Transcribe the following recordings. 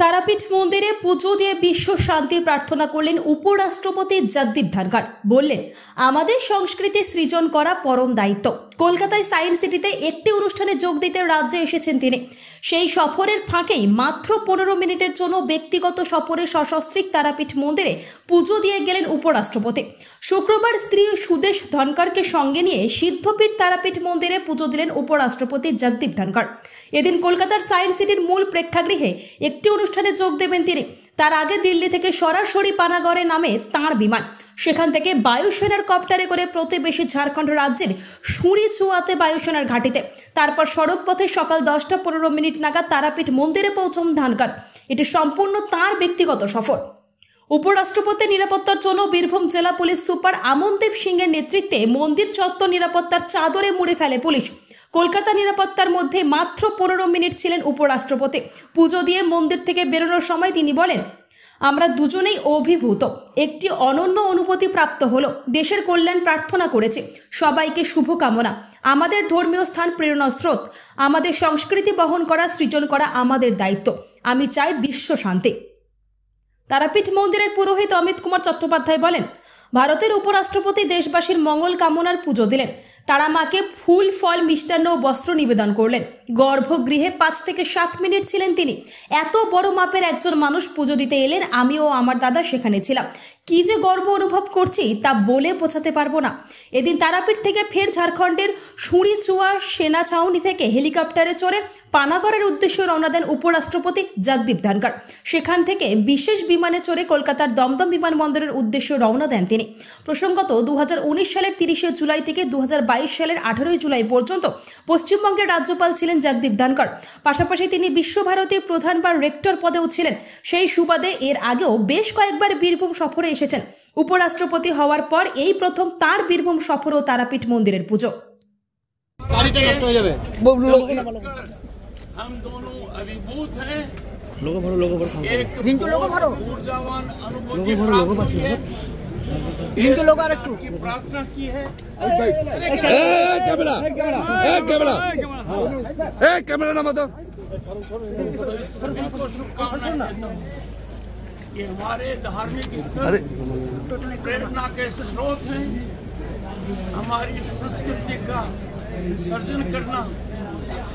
তারাপীঠ মন্দিরে পুজো দিয়ে বিশ্ব শান্তি প্রার্থনা করলেন উপরাষ্ট্রপতি জগদীপ ধনখড়। বললেন, আমাদের সংস্কৃতি সৃজন করা পরম দায়িত্ব। কলকাতায় সায়েন্স সিটিতে একটি অনুষ্ঠানে যোগ দিতে রাজ্যে এসেছেন তিনি। সেই সফরের ফাঁকেই মাত্র 15 মিনিটের জন্য ব্যক্তিগত সফরে সশস্ত্রীক তারাপীঠ মন্দিরে পুজো দিয়ে গেলেন উপরাষ্ট্রপতি। শুক্রবার স্ত্রী সুদেশ ধনখড়কে সঙ্গে নিয়ে সিদ্ধপীঠ তারাপীঠ মন্দিরে পুজো দিলেন উপরাষ্ট্রপতি জগদীপ ধনখড়। এদিন কলকাতার সায়েন্স সিটির মূল প্রেক্ষাগৃহে একটি অনুষ্ঠানে যোগ দেবেন তিনি। তার আগে দিল্লি থেকে সরাসরি পানাগড়ে নামে তাঁর বিমান। সেখান থেকে বায়ুসেনার কপ্টারে করে প্রতিবেশী ঝাড়খণ্ড রাজ্যের সুরিচুয়াতে বায়ুসেনার ঘাঁটিতে, তারপর সড়ক পথে সকাল 10:15 নাগাদ তারাপীঠ মন্দিরে পৌঁছন ধনখড়। এটি সম্পূর্ণ তাঁর ব্যক্তিগত সফর। উপরাষ্ট্রপতির নিরাপত্তার জন্য বীরভূম জেলা পুলিশ সুপার আমনদীপ সিংয়ের নেতৃত্বে মন্দির চত্বর নিরাপত্তার চাদরে মুড়ে ফেলে পুলিশ। কলকাতা নিরাপত্তার মধ্যে মাত্র 15 মিনিট ছিলেন উপরাষ্ট্রপতি। পুজো দিয়ে মন্দির থেকে বেরোনোর সময় তিনি বলেন, আমরা দুজনেই অভিভূত, একটি অনন্য অনুভূতি প্রাপ্ত হলো। দেশের কল্যাণ প্রার্থনা করেছি, সবাইকে শুভকামনা। আমাদের ধর্মীয় স্থান প্রেরণার স্রোত, আমাদের সংস্কৃতি বহন করা, সৃজন করা আমাদের দায়িত্ব। আমি চাই বিশ্ব শান্তি। তারাপীঠ মন্দিরের পুরোহিত অমিত কুমার চট্টোপাধ্যায় বলেন, ভারতের উপরাষ্ট্রপতি দেশবাসীর মঙ্গল কামনার পুজো দিলেন। তারা মাকে ফুল, ফল, মিষ্টান্ন ও বস্ত্র নিবেদন করলেন। গর্ভগৃহে 5 থেকে 7 মিনিট ছিলেন তিনি। এত বড় মাপের একজন মানুষ পুজো দিতে এলেন, আমি ও আমার দাদা সেখানে ছিলাম। কি যে গর্ব অনুভব করছি তা বলে বোঝাতে পারবো না। এদিন তারাপীঠ থেকে ফের ঝাড়খণ্ডের সুরিচুয়া সেনা ছাউনি থেকে হেলিকপ্টারে চড়ে পানাগড়ের উদ্দেশ্যে রওনা দেন উপরাষ্ট্রপতি জগদীপ ধনখড়। সেখান থেকে বিশেষ বিমানে চড়ে কলকাতার দমদম বিমানবন্দরের উদ্দেশ্যে রওনা দেন তিনি। প্রসঙ্গত 2019 সালের 30 জুলাই থেকে 2022 সালের 18 জুলাই পর্যন্ত পশ্চিমবঙ্গের রাজ্যপাল ছিলেন জগদীপ ধনখড়। পাশাপাশি তিনি বিশ্বভারতীর প্রধান বা রেক্টর পদেও ছিলেন। সেই সুবাদে এর আগেও বেশ কয়েকবার বীরভূম সফরে এসেছেন। উপরাষ্ট্রপতি হওয়ার পর এই প্রথম তার বীরভূম সফর ও তারাপীঠ মন্দিরের পুজো। हम दोनों अभिभूत हैं। ऊर्जावान अनुभूति की प्रार्थना की है। सभी को शुभकामनाएं देता हूं। ये हमारे धार्मिक स्थल प्रेरणा के स्रोत हैं। हमारी संस्कृति का सर्जन करना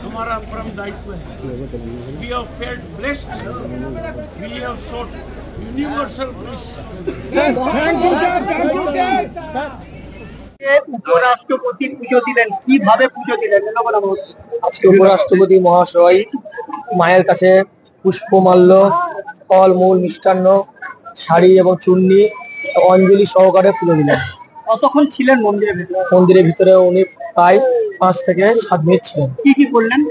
हमारा परम दायित्व है। We have felt blessed. We have sought universal bliss. Thank you, sir. Thank you, sir. উপরাষ্ট্রপতি পুজো দিলেন, কিভাবে পুজো দিলেন? আজকে উপরাষ্ট্রপতি মহাশয় মায়ের কাছে পুষ্পমাল্য, ফল মূল, মিষ্টান্ন, শাড়ি এবং চূর্ণি অঞ্জলি সহকারে পুজো দিলেন। কতক্ষণ ছিলেন মন্দিরের ভিতরে? মন্দিরের ভিতরে উনি প্রায় 5 থেকে 7 মিনিট ছিলেন। কি কি করলেন?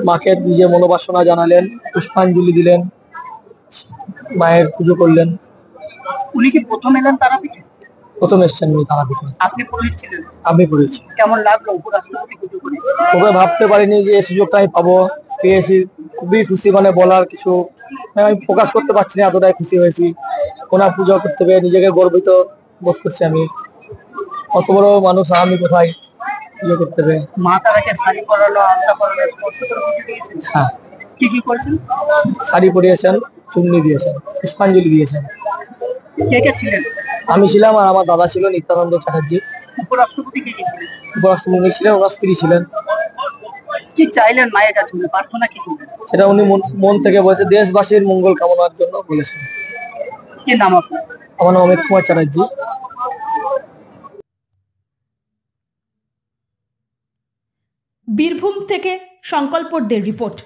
মাকে নিজে মনোবাসনা জানালেন, পুষ্পাঞ্জলি দিলেন, মায়ের পুজো করলেন। উনি কি প্রথম এলেন তারাপীঠে? প্রথম এসছেন উনি তারাপীঠে। আপনি পুরোহিত ছিলেন? আমি পড়েছি। কেমন লাগলো উপরাষ্ট্রপতি পুজো করে? তবে ভাবতে পারিনি যে এই সুযোগটা আমি পাবো, পেয়েছি। খুবই খুশি, মানে বলার কিছু আমি প্রকাশ করতে পারছি না, এতটাই খুশি হয়েছি। ওনার পুজো করতে পেরে নিজেকে গর্বিত বোধ করছি। আমি অত বড় মানুষ, আমি কোথায় পুজো করতে পেরে। মা তারাকে শাড়ি পরালো, আলতা পরালো, স্পর্শ করে পুজো দিয়েছেন? হ্যাঁ। কি কি করেছেন? শাড়ি পরিয়েছেন, চুন্নি দিয়েছেন, পুষ্পাঞ্জলি দিয়েছেন। কে কে ছিলেন? আমি ছিলাম আর আমার দাদা ছিল নিত্যানন্দ চ্যাটার্জি। উপরাষ্ট্রপতি কে কে ছিলেন? উপরাষ্ট্রপতি ছিলেন, ওনার স্ত্রী ছিলেন। কি চাইলেন মায়ের কাছে? প্রার্থনা কি করলেন? সেটা উনি মন থেকে বলেছে, দেশবাসীর মঙ্গল কামনার জন্য বলেছেন। কি নাম আপনার? আমার নাম অমিত কুমার চ্যাটার্জি। বীরভূম থেকে সংকল্পদের রিপোর্ট।